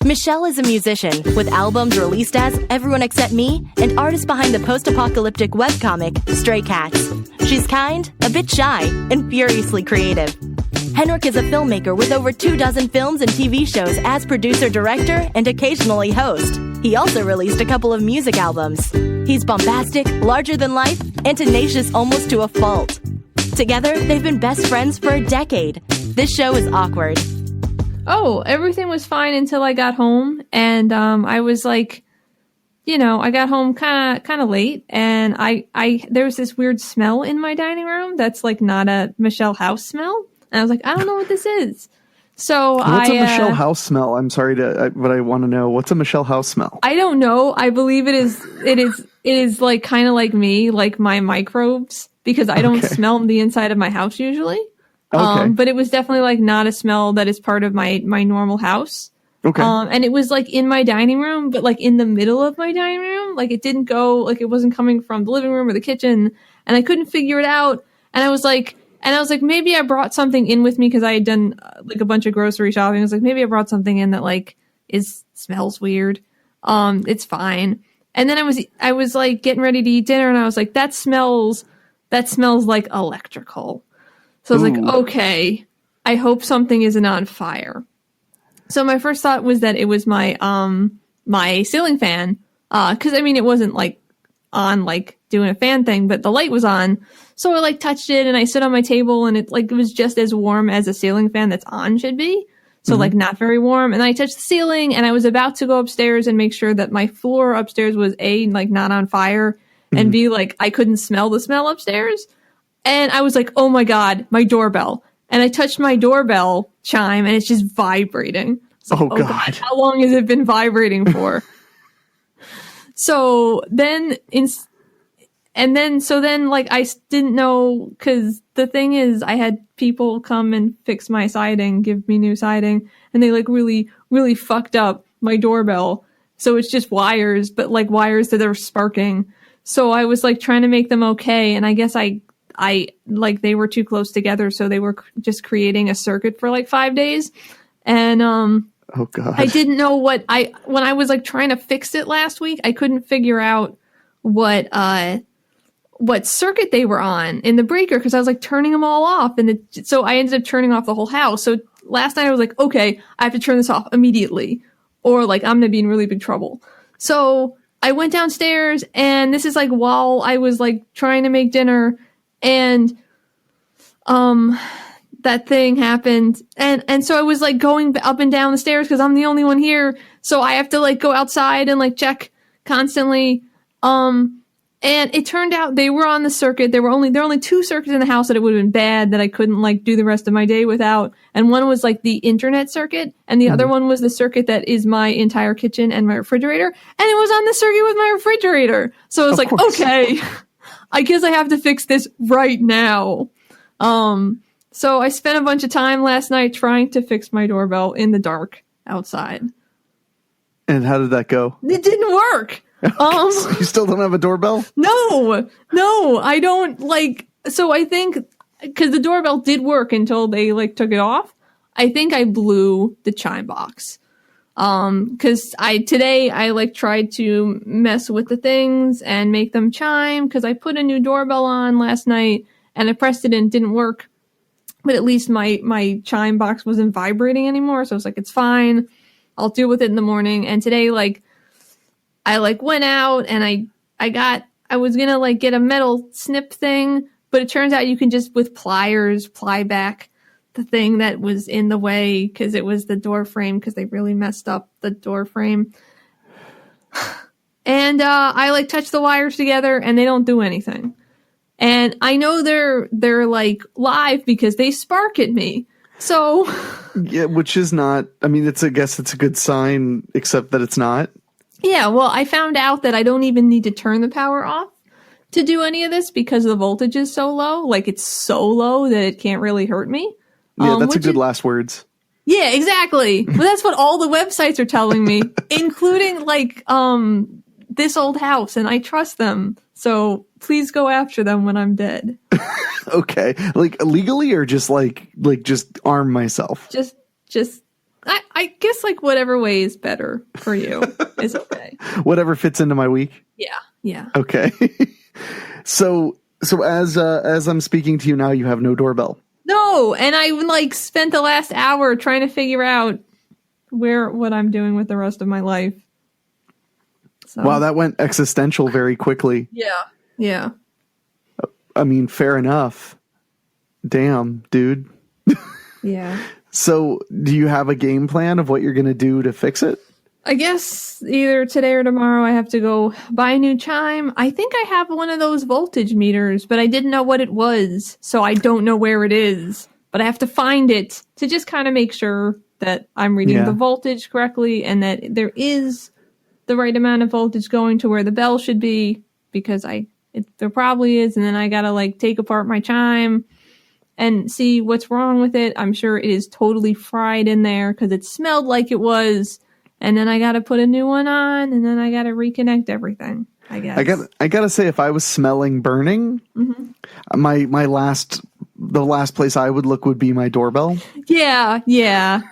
Michelle is a musician with albums released as Everyone Except Me and artist behind the post-apocalyptic webcomic Stray Cats. She's kind, a bit shy, and furiously creative. Henrique is a filmmaker with over 24 films and TV shows as producer, director, and occasionally host. He also released a couple of music albums. He's bombastic, larger than life, and tenacious almost to a fault. Together, they've been best friends for a decade. This show is awkward. Oh, everything was fine until I got home, and I was like, I got home kind of late, and I there was this weird smell in my dining room that's like not a Michelle House smell, and I was like, I don't know what this is. So what's a Michelle House smell? I'm sorry but I want to know, what's a Michelle House smell? I don't know. I believe it is like kind of like me, like my microbes, because I don't smell the inside of my house usually. Okay. But it was definitely like not a smell that is part of my normal house. Okay. And it was like in my dining room, but like in the middle of my dining room. Like it didn't go, like it wasn't coming from the living room or the kitchen, and I couldn't figure it out. And I was like, maybe I brought something in with me because I had done like a bunch of grocery shopping. I was like, maybe I brought something in that like smells weird. It's fine. And then I was like getting ready to eat dinner, and I was like, that smells like electrical. So I was like, okay, I hope something isn't on fire. So my first thought was that it was my my ceiling fan, because I mean it wasn't like on like doing a fan thing, but the light was on. So I like touched it, and I sit on my table, and it was just as warm as a ceiling fan that's on should be. So like not very warm. And I touched the ceiling, and I was about to go upstairs and make sure that my floor upstairs was A, like not on fire, and B, like I couldn't smell the smell upstairs. And I was like, oh my God, my doorbell. And I touched my doorbell chime, and it's just vibrating. Like, oh God. How long has it been vibrating for? So then like I didn't know, because the thing is I had people come and fix my siding, give me new siding, and they like really, really fucked up my doorbell. So it's just wires, but like wires that are sparking. So I was like trying to make them okay, and I guess I like they were too close together, so they were just creating a circuit for like 5 days. And oh God. I didn't know when I was like trying to fix it last week, I couldn't figure out what circuit they were on in the breaker, because I was like turning them all off, and so I ended up turning off the whole house. So last night I was like, okay, I have to turn this off immediately, or like I'm gonna be in really big trouble. So I went downstairs, and this is like while I was like trying to make dinner, and that thing happened, and so I was like going up and down the stairs because I'm the only one here, so I have to like go outside and like check constantly. And it turned out they were on the circuit. There were only 2 circuits in the house that it would have been bad that I couldn't like do the rest of my day without. And one was like the internet circuit, and the other one was the circuit that is my entire kitchen and my refrigerator. And it was on the circuit with my refrigerator. So I was like, okay, I guess I have to fix this right now. So I spent a bunch of time last night trying to fix my doorbell in the dark outside. And how did that go? It didn't work. So you still don't have a doorbell? No, I don't like, so I think, because the doorbell did work until they like took it off, I think I blew the chime box. Because today I like tried to mess with the things and make them chime, because I put a new doorbell on last night and I pressed it and it didn't work. But at least my chime box wasn't vibrating anymore. So I was like, it's fine. I'll deal with it in the morning. And today, like, I like went out and I was gonna like get a metal snip thing, but it turns out you can just with pliers ply back the thing that was in the way, because it was the door frame, because they really messed up the door frame. And I like touch the wires together and they don't do anything. And I know they're like live because they spark at me. So yeah, which is not, I mean, I guess it's a good sign, except that it's not. Yeah, well, I found out that I don't even need to turn the power off to do any of this, because the voltage is so low. Like, it's so low that it can't really hurt me. Yeah, that's a good last words. Yeah, exactly. But that's what all the websites are telling me, including like this old house, and I trust them. So please go after them when I'm dead. Okay. Like legally, or just like just arm myself? Just I guess like whatever way is better for you is okay. Whatever fits into my week. Yeah. Okay. So as I'm speaking to you now, you have no doorbell. No, and I like spent the last hour trying to figure out what I'm doing with the rest of my life. So. Wow, that went existential very quickly. Yeah. I mean, fair enough. Damn, dude. Yeah. So, do you have a game plan of what you're going to do to fix it? I guess either today or tomorrow I have to go buy a new chime. I think I have one of those voltage meters, but I didn't know what it was, so I don't know where it is. But I have to find it to just kind of make sure that I'm reading the voltage correctly and that there is the right amount of voltage going to where the bell should be, because there probably is, and then I gotta like take apart my chime and see what's wrong with it. I'm sure it is totally fried in there because it smelled like it was. And then I got to put a new one on, and then I got to reconnect everything, I guess. I got to say, if I was smelling burning, the last place I would look would be my doorbell. Yeah.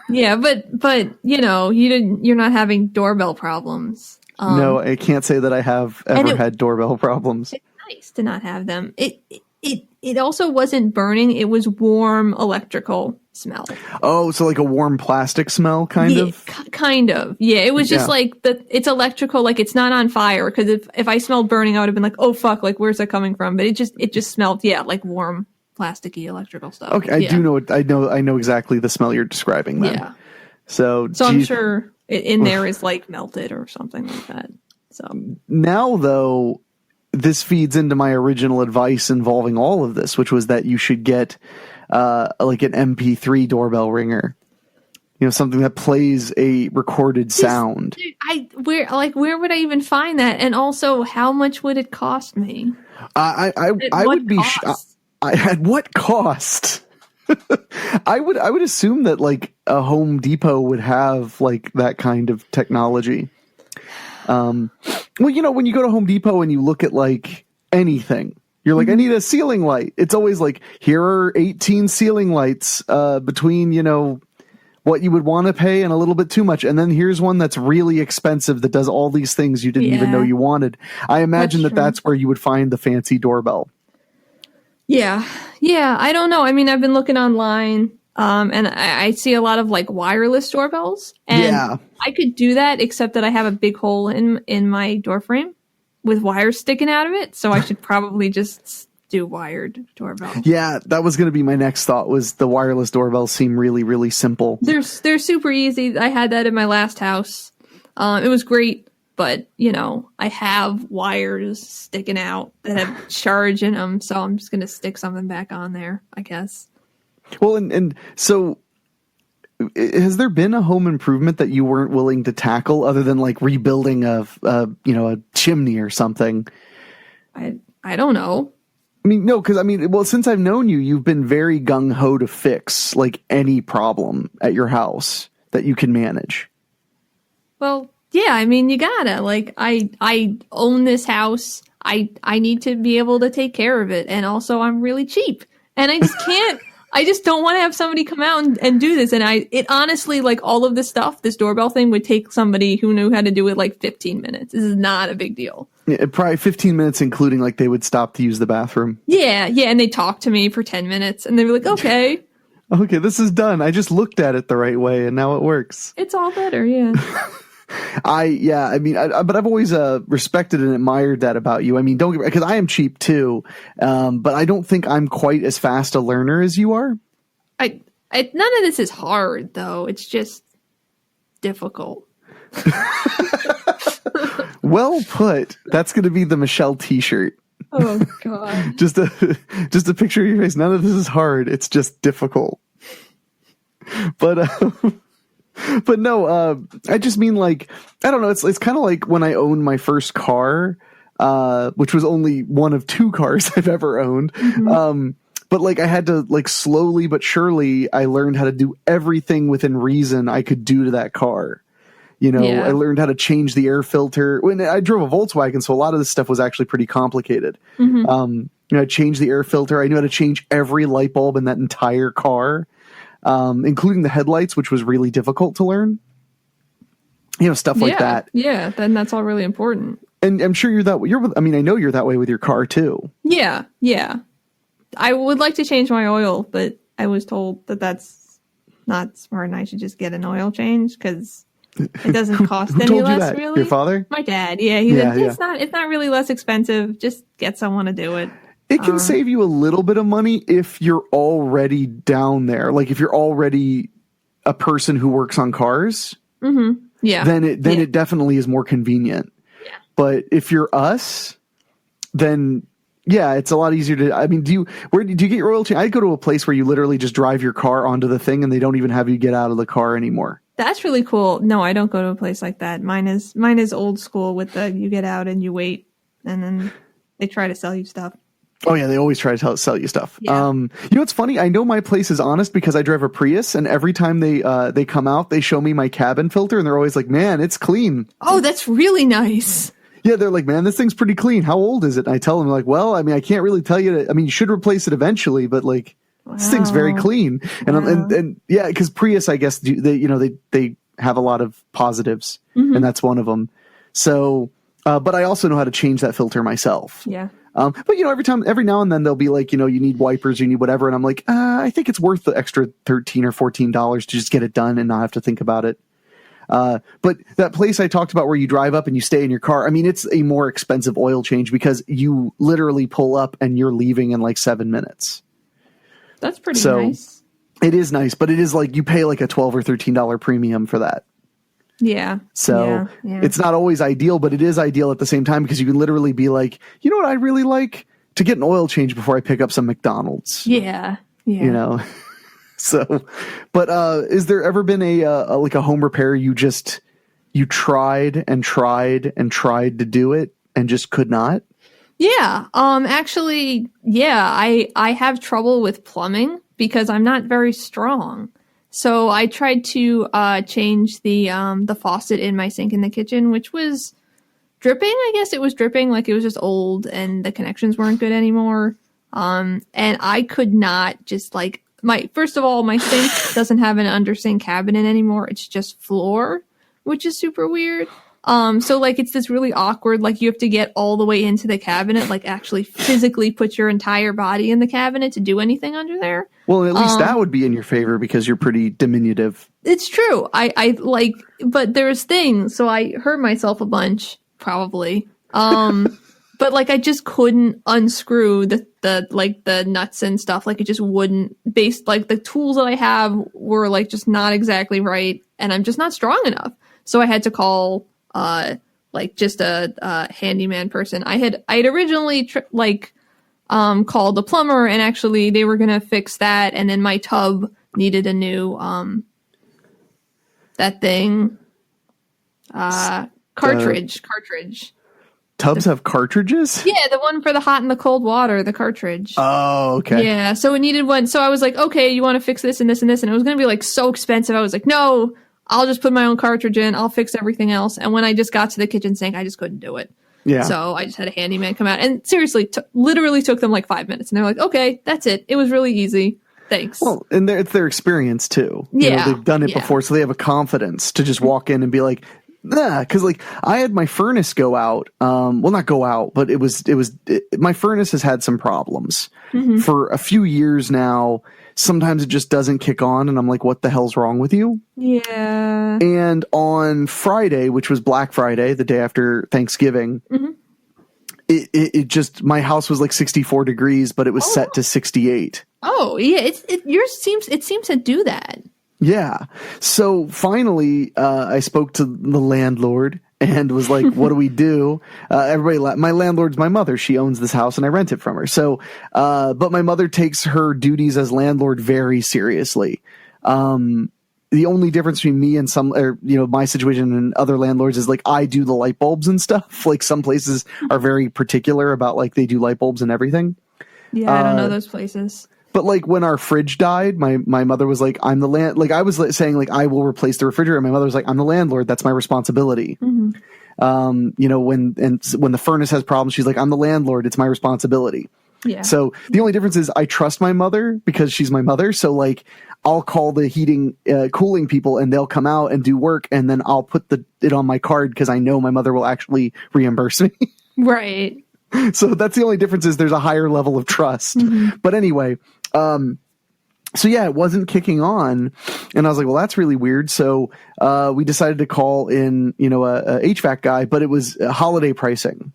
But you're not having doorbell problems. No, I can't say that I have ever had doorbell problems. It's nice to not have them. It also wasn't burning. It was warm electrical smell. Oh, so like a warm plastic smell, kind of? Kind of. Yeah, it was just like it's electrical, like it's not on fire. Because if I smelled burning, I would have been like, oh fuck, like where's that coming from? But it just smelled, like warm, plasticky electrical stuff. Okay, I know exactly the smell you're describing then. Yeah. So I'm sure in there is like melted or something like that. So now though, this feeds into my original advice involving all of this, which was that you should get like an MP3 doorbell ringer, something that plays a recorded sound. Where would I even find that? And also, how much would it cost me? I would be at what cost? I would assume that like a Home Depot would have like that kind of technology. Well, when you go to Home Depot and you look at like anything, you're like, I need a ceiling light. It's always like, here are 18 ceiling lights between, what you would want to pay and a little bit too much. And then here's one that's really expensive that does all these things you didn't even know you wanted. I imagine that's where you would find the fancy doorbell. Yeah. I don't know. I mean, I've been looking online. And I see a lot of like wireless doorbells, and I could do that, except that I have a big hole in my door frame with wires sticking out of it. So I should probably just do wired doorbell. Yeah, that was going to be my next thought. Was the wireless doorbells seem really, really simple? They're super easy. I had that in my last house. It was great, but I have wires sticking out that have charge in them, so I'm just going to stick something back on there, I guess. Well, and so has there been a home improvement that you weren't willing to tackle other than like rebuilding a chimney or something? I don't know. I mean, no, because since I've known you, you've been very gung ho to fix like any problem at your house that you can manage. Well, yeah, you gotta I own this house. I need to be able to take care of it, and also I'm really cheap, and I just can't. I just don't want to have somebody come out and do this. And it honestly, like all of this stuff, this doorbell thing would take somebody who knew how to do it like 15 minutes. This is not a big deal. Yeah, probably 15 minutes, including like they would stop to use the bathroom. Yeah. And they talk to me for 10 minutes and they were like, okay. Okay, this is done. I just looked at it the right way and now it works. It's all better. Yeah. But I've always respected and admired that about you. I mean, don't get me, because I am cheap too, but I don't think I'm quite as fast a learner as you are. None of this is hard though. It's just difficult. Well put. That's going to be the Michelle T-shirt. Oh God. just a picture of your face. None of this is hard. It's just difficult. But no, I just mean like, I don't know. It's kind of like when I owned my first car, which was only one of two cars I've ever owned. Mm-hmm. But like I had to like slowly but surely, I learned how to do everything within reason I could do to that car. I learned how to change the air filter when I drove a Volkswagen. So a lot of this stuff was actually pretty complicated. Mm-hmm. I changed the air filter. I knew how to change every light bulb in that entire car. including the headlights, which was really difficult to learn. Stuff like that. Yeah, then that's all really important. And I'm sure you're that way. I know you're that way with your car too. Yeah. I would like to change my oil, but I was told that that's not smart and I should just get an oil change because it doesn't cost any less, really. Your father? My dad. Yeah, it's not really less expensive. Just get someone to do it. It can save you a little bit of money if you're already down there. Like if you're already a person who works on cars. Mm-hmm. Yeah. Then it definitely is more convenient. Yeah. But if you're us, then it's a lot easier to. I mean, do you get your oil change? I go to a place where you literally just drive your car onto the thing, and they don't even have you get out of the car anymore. That's really cool. No, I don't go to a place like that. Mine is old school with the you get out and you wait, and then they try to sell you stuff. Oh yeah, they always try to sell you stuff. Yeah. What's funny? I know my place is honest because I drive a Prius, and every time they come out, they show me my cabin filter, and they're always like, "Man, it's clean." Oh, that's really nice. Yeah, they're like, "Man, this thing's pretty clean. How old is it?" And I tell them like, "Well, I mean, I can't really tell you. You should replace it eventually, but like, this thing's very clean." And yeah, because Prius, I guess they have a lot of positives, and that's one of them. So, but I also know how to change that filter myself. Yeah. But every now and then they'll be like, you need wipers, you need whatever, and I'm like, I think it's worth the extra $13 or $14 to just get it done and not have to think about it. But that place I talked about where you drive up and you stay in your car, I mean, it's a more expensive oil change because you literally pull up and you're leaving in like 7 minutes. That's pretty nice. It is nice, but it is like you pay like a $12 or $13 premium for that. Yeah. So it's not always ideal, but it is ideal at the same time because you can literally be like, you know what I'd really like? To get an oil change before I pick up some McDonald's. Yeah. So, but is there ever been a home repair you tried and tried and tried to do it and just could not? Yeah. Actually, I have trouble with plumbing because I'm not very strong. So I tried to change the faucet in my sink in the kitchen, which was dripping. I guess it was dripping, like it was just old and the connections weren't good anymore. And I could not just first of all, my sink doesn't have an under sink cabinet anymore. It's just floor, which is super weird. So it's this really awkward, you have to get all the way into the cabinet, actually physically put your entire body in the cabinet to do anything under there. Well, at least that would be in your favor because you're pretty diminutive. It's true. But there's things. So I hurt myself a bunch, probably. But I just couldn't unscrew the nuts and stuff. It just wouldn't the tools that I have were just not exactly right. And I'm just not strong enough. So I had to call, just a handyman person. I had originally called the plumber and actually they were going to fix that. And then my tub needed a new, cartridge. Tubs have cartridges? Yeah, the one for the hot and the cold water, the cartridge. Oh, okay. Yeah, so it needed one. So I was like, okay, you want to fix this and this and this? And it was going to be so expensive. I was like, no, I'll just put my own cartridge in. I'll fix everything else. And when I just got to the kitchen sink, I just couldn't do it. Yeah. So I just had a handyman come out and seriously, literally took them 5 minutes. And they're like, okay, that's it. It was really easy. Thanks. Well, and it's their experience too. Yeah. They've done it before, so they have a confidence to just walk in and be like, nah, because I had my furnace go out. Well, not go out, but my furnace has had some problems for a few years now. Sometimes it just doesn't kick on, and I'm like, what the hell's wrong with you? Yeah. And on Friday, which was Black Friday, the day after Thanksgiving, it just, my house was 64 degrees, but it was set to 68. Oh, yeah. Yours seems to do that. Yeah. So finally, I spoke to the landlord and was like, what do we do? My landlord's my mother. She owns this house and I rent it from her. So, but my mother takes her duties as landlord very seriously. The only difference between me and my situation and other landlords is I do the light bulbs and stuff. Some places are very particular about they do light bulbs and everything. Yeah. I don't know those places. But when our fridge died, my mother was like, I'm the I was saying I will replace the refrigerator. And my mother was like, I'm the landlord. That's my responsibility. When the furnace has problems, she's like, I'm the landlord. It's my responsibility. Yeah. So the only difference is I trust my mother because she's my mother. So like I'll call the heating, cooling people and they'll come out and do work. And then I'll put it on my card because I know my mother will actually reimburse me. Right. So that's the only difference is there's a higher level of trust. Mm-hmm. But anyway, so yeah, it wasn't kicking on, and I was like, well, that's really weird. So we decided to call in, a HVAC guy, but it was holiday pricing.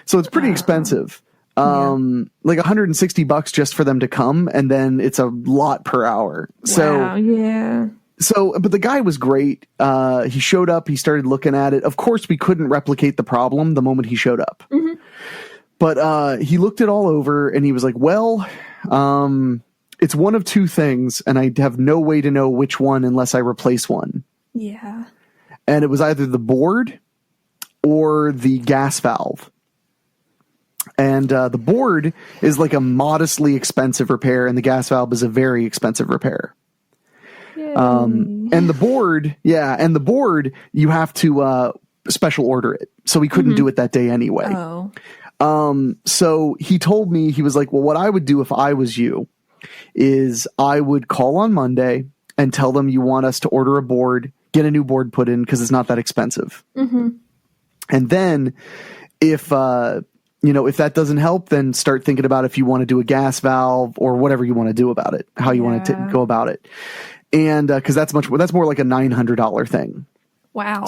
So it's pretty expensive. Like $160 just for them to come, and then it's a lot per hour. Wow, yeah. So, but the guy was great. He showed up, he started looking at it. Of course, we couldn't replicate the problem the moment he showed up. Mm-hmm. But he looked it all over and he was like, well, it's one of two things, and I have no way to know which one unless I replace one. Yeah. And it was either the board or the gas valve. And the board is like a modestly expensive repair, and the gas valve is a very expensive repair. And the board, you have to special order it. So we couldn't do it that day anyway. Oh. So he told me, he was like, well, what I would do if I was you is I would call on Monday and tell them you want us to order a board, get a new board put in because it's not that expensive. Mm-hmm. And then if that doesn't help, then start thinking about if you want to do a gas valve or whatever you want to do about it, how you want to go about it. And because that's more like a $900 thing. Wow.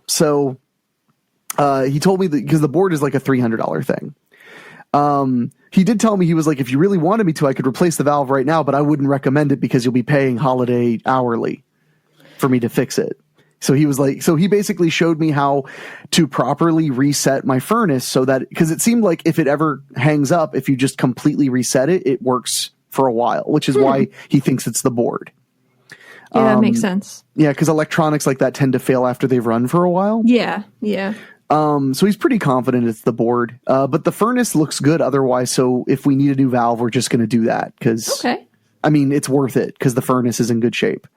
So he told me that because the board is like a $300 thing. He did tell me, he was like, if you really wanted me to, I could replace the valve right now, but I wouldn't recommend it because you'll be paying holiday hourly for me to fix it. So he was like, so he basically showed me how to properly reset my furnace so that, because it seemed like if it ever hangs up, if you just completely reset it, it works for a while, which is why he thinks it's the board. Yeah, that makes sense. Yeah, because electronics like that tend to fail after they've run for a while. Yeah. So he's pretty confident it's the board, but the furnace looks good otherwise. So if we need a new valve, we're just going to do that because, I mean, it's worth it because the furnace is in good shape.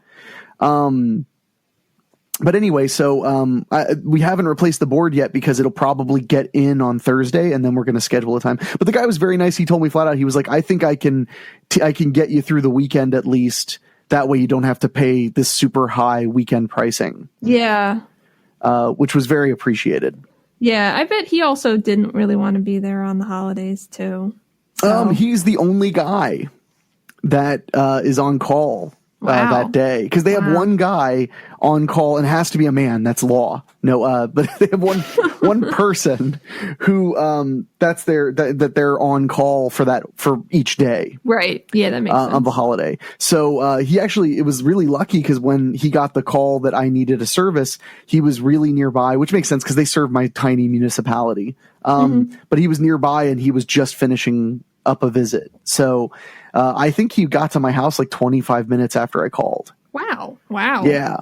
But anyway, so we haven't replaced the board yet because it'll probably get in on Thursday, and then we're going to schedule a time. But the guy was very nice. He told me flat out, he was like, I think I can get you through the weekend at least. That way you don't have to pay this super high weekend pricing. Yeah. Which was very appreciated. Yeah, I bet he also didn't really want to be there on the holidays too. So. He's the only guy that is on call that day because they have one guy on call and it has to be a man. That's law. No, but they have one person who that they're on call for each day. Right. Yeah, that makes sense. On the holiday. So it was really lucky because when he got the call that I needed a service, he was really nearby, which makes sense because they serve my tiny municipality. But he was nearby and he was just finishing up a visit. So I think he got to my house like 25 minutes after I called. Wow. Yeah.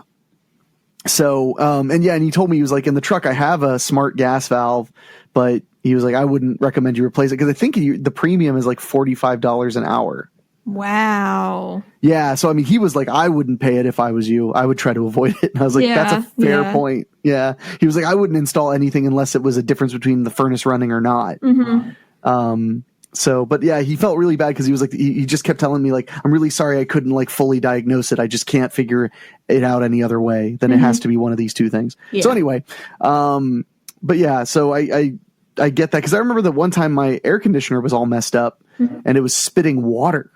So, and he told me, he was like, in the truck, I have a smart gas valve, but he was like, I wouldn't recommend you replace it. Cause I think the premium is like $45 an hour. Wow. Yeah. So, I mean, he was like, I wouldn't pay it if I was you. I would try to avoid it. And I was like, that's a fair point. Yeah. He was like, I wouldn't install anything unless it was a difference between the furnace running or not. Mm-hmm. So, but yeah, he felt really bad because he was like, he just kept telling me like, I'm really sorry I couldn't like fully diagnose it. I just can't figure it out any other way. Then it has to be one of these two things. Yeah. So anyway, but yeah, so I get that because I remember that one time my air conditioner was all messed up and it was spitting water.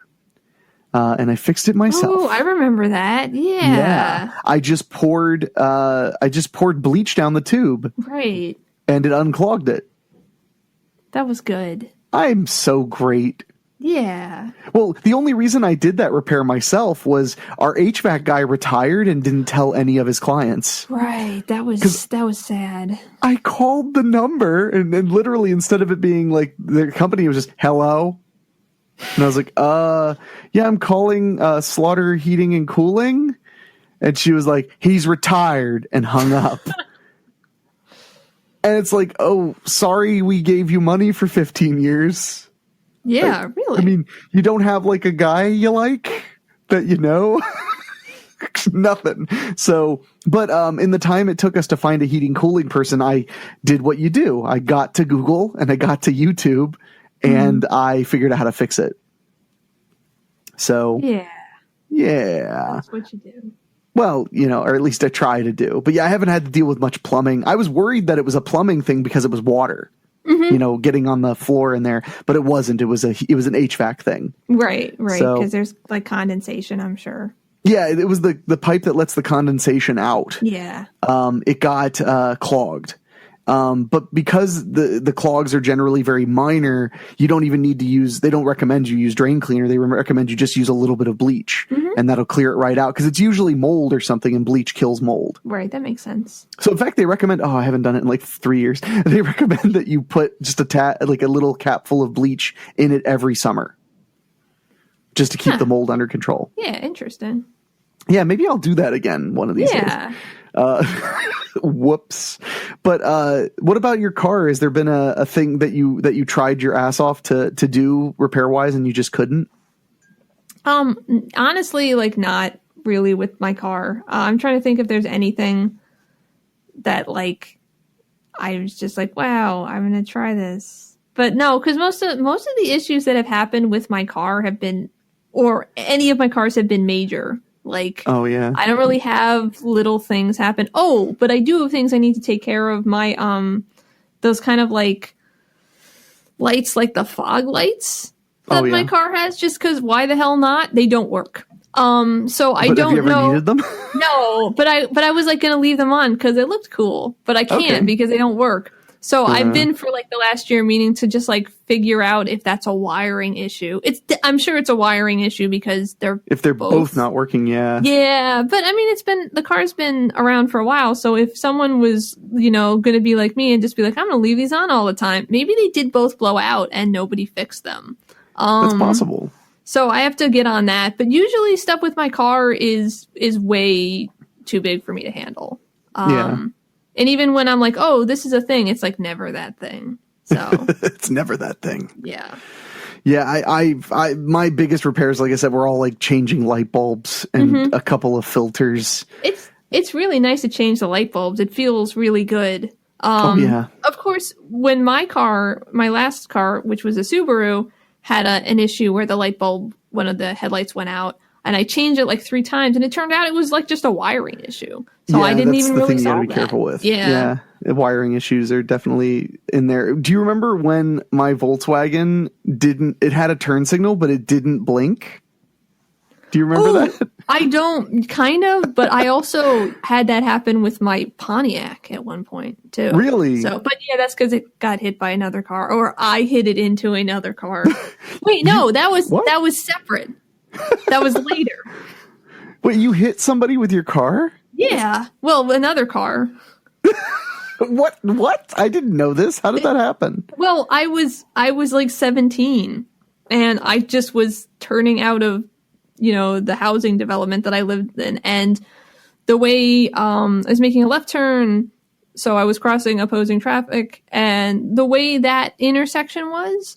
And I fixed it myself. Oh, I remember that. Yeah. I just poured bleach down the tube. Right. And it unclogged it. That was good. I'm so great. Yeah. Well, the only reason I did that repair myself was our HVAC guy retired and didn't tell any of his clients. Right. That was sad. I called the number and literally instead of it being like the company was just hello. And I was like, yeah, I'm calling Slaughter Heating and Cooling. And she was like, he's retired, and hung up. And it's like, oh, sorry, we gave you money for 15 years. Yeah, like, really. I mean, you don't have like a guy you like that you know? Nothing. So, but in the time it took us to find a heating cooling person, I did what you do. I got to Google and I got to YouTube and I figured out how to fix it. So yeah, that's what you do. Well, or at least I try to do. But yeah, I haven't had to deal with much plumbing. I was worried that it was a plumbing thing because it was water, getting on the floor in there, but it wasn't. It was an HVAC thing. Right. Because there's like condensation, I'm sure. Yeah, it was the pipe that lets the condensation out. Yeah. It got clogged. But because the clogs are generally very minor, you don't even need to they don't recommend you use drain cleaner. They recommend you just use a little bit of bleach and that'll clear it right out. Cause it's usually mold or something and bleach kills mold. Right. That makes sense. So in fact, they recommend, I haven't done it in like 3 years. They recommend that you put just like a little cap full of bleach in it every summer just to keep the mold under control. Yeah. Interesting. Yeah. Maybe I'll do that again one of these days. Whoops. But what about your car? Has there been a thing that you tried your ass off to do repair wise and you just couldn't? Honestly, like not really with my car. I'm trying to think if there's anything that like I was just like, wow, I'm gonna try this. But no, because most of the issues that have happened with my car have been, or any of my cars have been major. Like, oh yeah, I don't really have little things happen. Oh, but I do have things I need to take care of. My those kind of like lights, like the fog lights that my car has. Just because, why the hell not? They don't work. So I don't know. Have you ever needed them? No, but I was like gonna leave them on because they looked cool, but I can't because they don't work. So I've been for like the last year meaning to just like figure out if that's a wiring issue. I'm sure it's a wiring issue because if they're both not working, yeah. Yeah, but I mean the car's been around for a while, so if someone was, going to be like me and just be like, I'm going to leave these on all the time, maybe they did both blow out and nobody fixed them. That's possible. So I have to get on that, but usually stuff with my car is way too big for me to handle. And even when I'm like, oh, this is a thing, it's like never that thing. So it's never that thing. Yeah. Yeah. I my biggest repairs, like I said, were all like changing light bulbs and a couple of filters. It's really nice to change the light bulbs. It feels really good. Yeah. Of course, when my last car, which was a Subaru, had an issue where the light bulb, one of the headlights went out. And I changed it like 3 times, and it turned out it was like just a wiring issue. So I didn't even really solve that. That's the thing you gotta be careful with. Yeah. Wiring issues are definitely in there. Do you remember when my Volkswagen it had a turn signal, but it didn't blink? Do you remember that? I don't, kind of, but I also had that happen with my Pontiac at one point too. Really? So, but yeah, that's because it got hit by another car, or I hit it into another car. Wait, no, that was separate. That was later. Wait, you hit somebody with your car? Yeah. Well, another car. What? I didn't know this. How did that happen? Well, I was like 17 and I just was turning out of, the housing development that I lived in. And the way I was making a left turn, so I was crossing opposing traffic, and the way that intersection was,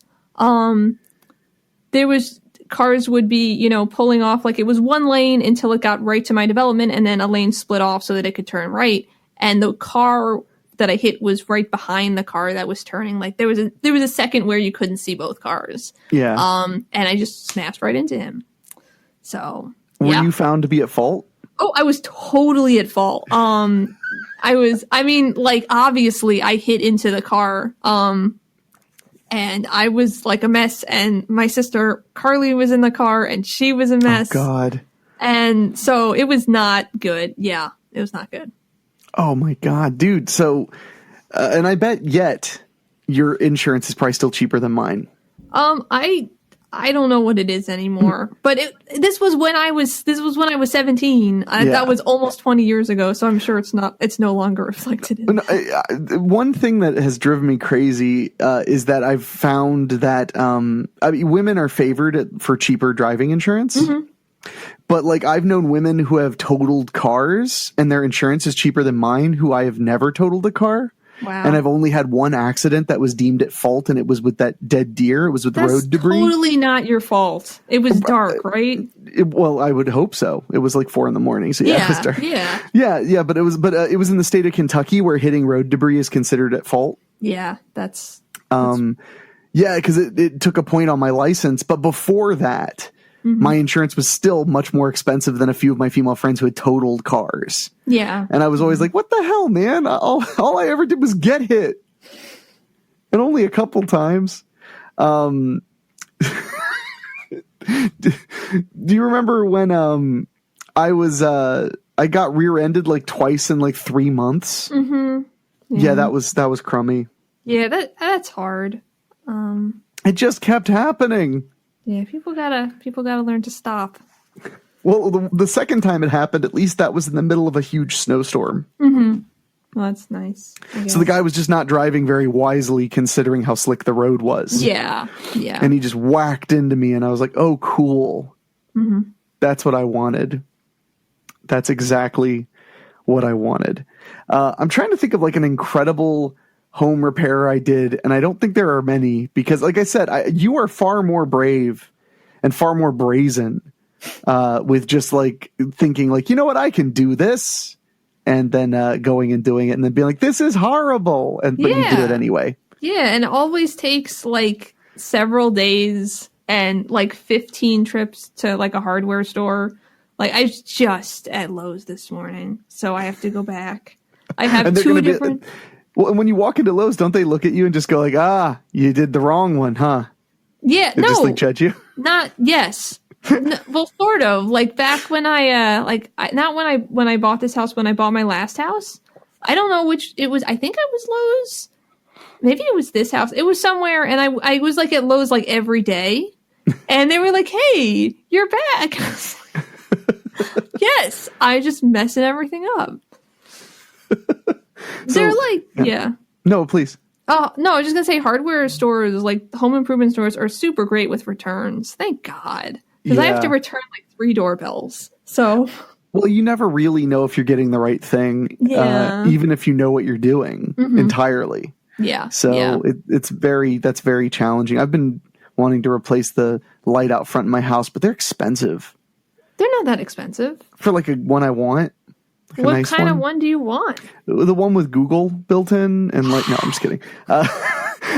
there was cars would be, pulling off like it was one lane until it got right to my development, and then a lane split off so that it could turn right. And the car that I hit was right behind the car that was turning. Like there was a second where you couldn't see both cars. Yeah. And I just smashed right into him. So were you found to be at fault? Oh, I was totally at fault. Obviously I hit into the car. And I was like a mess, and my sister Carly was in the car, and she was a mess. Oh, God. And so it was not good. Yeah, it was not good. Oh, my God, dude. So, and I bet yet your insurance is probably still cheaper than mine. I don't know what it is anymore, but this was when I was 17. That was almost 20 years ago. So I'm sure it's no longer reflected in one thing that has driven me crazy, is that I've found that, women are favored for cheaper driving insurance. Mm-hmm. But like I've known women who have totaled cars and their insurance is cheaper than mine, who I have never totaled a car. Wow. And I've only had one accident that was deemed at fault, and it was with that dead deer. It was with road debris. Totally not your fault. It was dark, right? Well, I would hope so. It was like 4 a.m. So yeah, it was dark. Yeah. But it was in the state of Kentucky where hitting road debris is considered at fault. Yeah, that's Yeah, because it took a point on my license. But before that, my insurance was still much more expensive than a few of my female friends who had totaled cars. Yeah. And I was always like, what the hell, man? All I ever did was get hit. And only a couple times. Do you remember when I got rear-ended like twice in like 3 months? Mm-hmm. Yeah, that was crummy. Yeah, that's hard. It just kept happening. Yeah, people gotta learn to stop. Well, the second time it happened, at least that was in the middle of a huge snowstorm. Mm-hmm. Well, that's nice. So the guy was just not driving very wisely considering how slick the road was. Yeah. And he just whacked into me and I was like, oh, cool. Mm-hmm. That's what I wanted. That's exactly what I wanted. I'm trying to think of like an incredible home repair I did, and I don't think there are many because, like I said, you are far more brave and far more brazen with just like thinking like, you know what, I can do this, and then going and doing it and then being like, this is horrible, but you do it anyway. Yeah, and it always takes like several days and like 15 trips to like a hardware store. Like I was just at Lowe's this morning, so I have to go back. I have two different... Well, and when you walk into Lowe's, don't they look at you and just go like, you did the wrong one, huh? Yeah, they just like judge you? Yes. No, well, sort of. Like back when not when I bought this house, when I bought my last house. I don't know which it was. I think it was Lowe's. Maybe it was this house. It was somewhere, and I was like at Lowe's like every day. And they were like, hey, you're back. I was like, yes, I just messing everything up. They're like, yeah. No, please. Oh, no, I was just going to say hardware stores, like home improvement stores, are super great with returns. Thank God. Because I have to return like 3 doorbells. So. Well, you never really know if you're getting the right thing, even if you know what you're doing entirely. Yeah. So that's very challenging. I've been wanting to replace the light out front in my house, but they're expensive. They're not that expensive. For like a one I want. Like what nice kind of one do you want? The one with Google built in and like, no, I'm just kidding.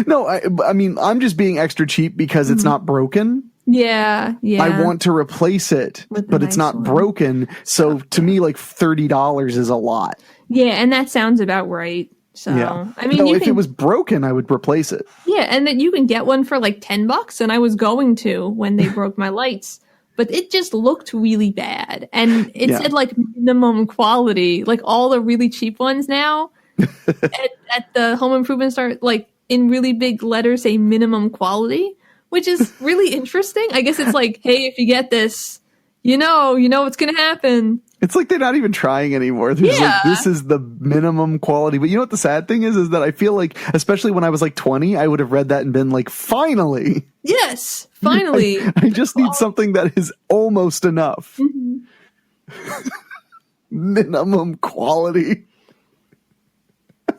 No, I mean, I'm just being extra cheap because it's not broken. Yeah. I want to replace it, but it's not broken. So to me, like $30 is a lot. Yeah, and that sounds about right. So, yeah. I mean, if it was broken, I would replace it. Yeah, and then you can get one for like $10, and I was going to when they broke my lights. But it just looked really bad. And it said like minimum quality, like all the really cheap ones now at the home improvement store, like in really big letters say minimum quality, which is really interesting. I guess it's like, hey, if you get this, you know what's going to happen. It's like they're not even trying anymore. They're just like, this is the minimum quality. But you know what the sad thing is that I feel like, especially when I was like 20, I would have read that and been like, finally. Yes, finally. I just need something that is almost enough. Mm-hmm. Minimum quality. I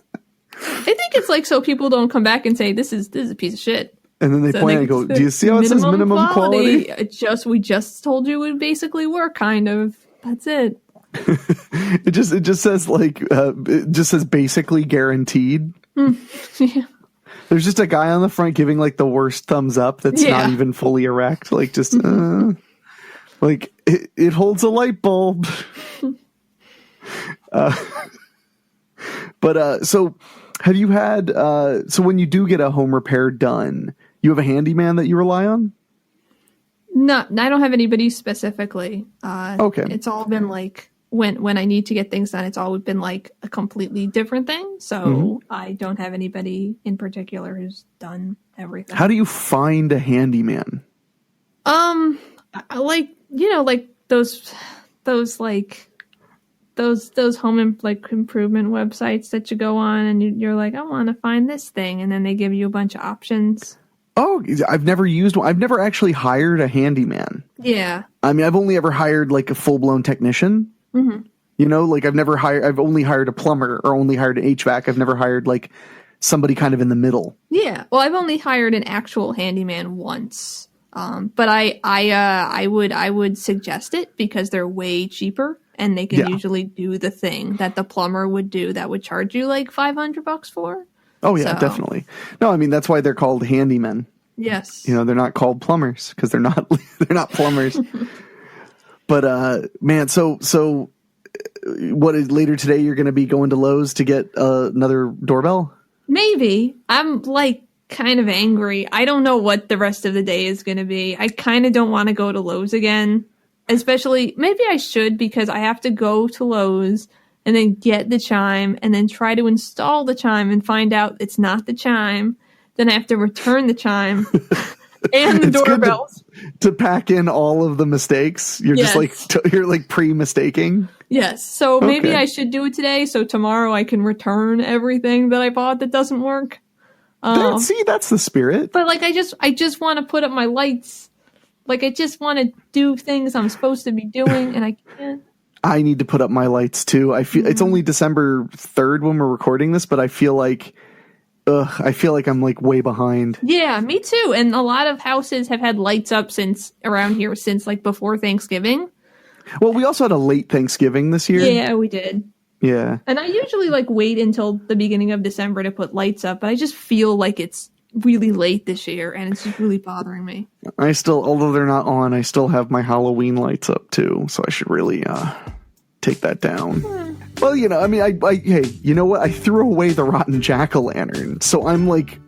think it's like so people don't come back and say, this is a piece of shit. And then they point and go, do you see how it says minimum quality? We just told you it would basically work, kind of. That's it. It just says like it just says basically guaranteed. Yeah. There's just a guy on the front giving like the worst thumbs up that's not even fully erect. Like just like it holds a light bulb. But so have you had so when you do get a home repair done, you have a handyman that you rely on? No, I don't have anybody specifically. Okay. It's all been like when I need to get things done, it's always been like a completely different thing. So I don't have anybody in particular who's done everything. How do you find a handyman? Like those home improvement websites that you go on and you're like, I want to find this thing, and then they give you a bunch of options. Oh, I've never used one. I've never actually hired a handyman. Yeah. I mean, I've only ever hired like a full-blown technician. Mm-hmm. You know, like I've only hired a plumber or only hired an HVAC. I've never hired like somebody kind of in the middle. Yeah. Well, I've only hired an actual handyman once. But I would suggest it because they're way cheaper and they can usually do the thing that the plumber would do that would charge you like $500 for. Oh yeah, definitely. No, I mean, that's why they're called handymen. Yes. You know, they're not called plumbers because they're not plumbers. But man, so what is later today? You're going to be going to Lowe's to get another doorbell? Maybe. I'm like kind of angry. I don't know what the rest of the day is going to be. I kind of don't want to go to Lowe's again. Especially, maybe I should, because I have to go to Lowe's and then get the chime and then try to install the chime and find out it's not the chime. Then I have to return the chime and the doorbells. To pack in all of the mistakes. You're just like, you're like pre-mistaking. Yes. So maybe I should do it today. So tomorrow I can return everything that I bought that doesn't work. See, that's the spirit. But like, I just want to put up my lights. Like, I just want to do things I'm supposed to be doing, and I can't. I need to put up my lights too. I feel it's only December 3rd when we're recording this, but I feel like I'm like way behind. Yeah, me too. And a lot of houses have had lights up around here since like before Thanksgiving. Well, we also had a late Thanksgiving this year. Yeah, we did. Yeah. And I usually like wait until the beginning of December to put lights up, but I just feel like it's really late this year and it's just really bothering me. Although they're not on, I still have my Halloween lights up too, so I should really take that down. Well, you know, I mean, hey, you know what? I threw away the rotten jack-o'-lantern, so I'm like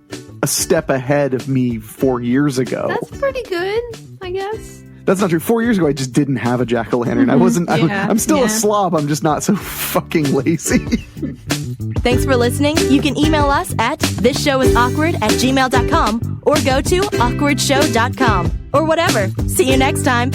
a step ahead of me 4 years ago. That's pretty good, I guess. That's not true. 4 years ago, I just didn't have a jack-o'-lantern. I wasn't. I'm still a slob. I'm just not so fucking lazy. Thanks for listening. You can email us at thisshowисawkward@gmail.com or go to awkwardshow.com or whatever. See you next time.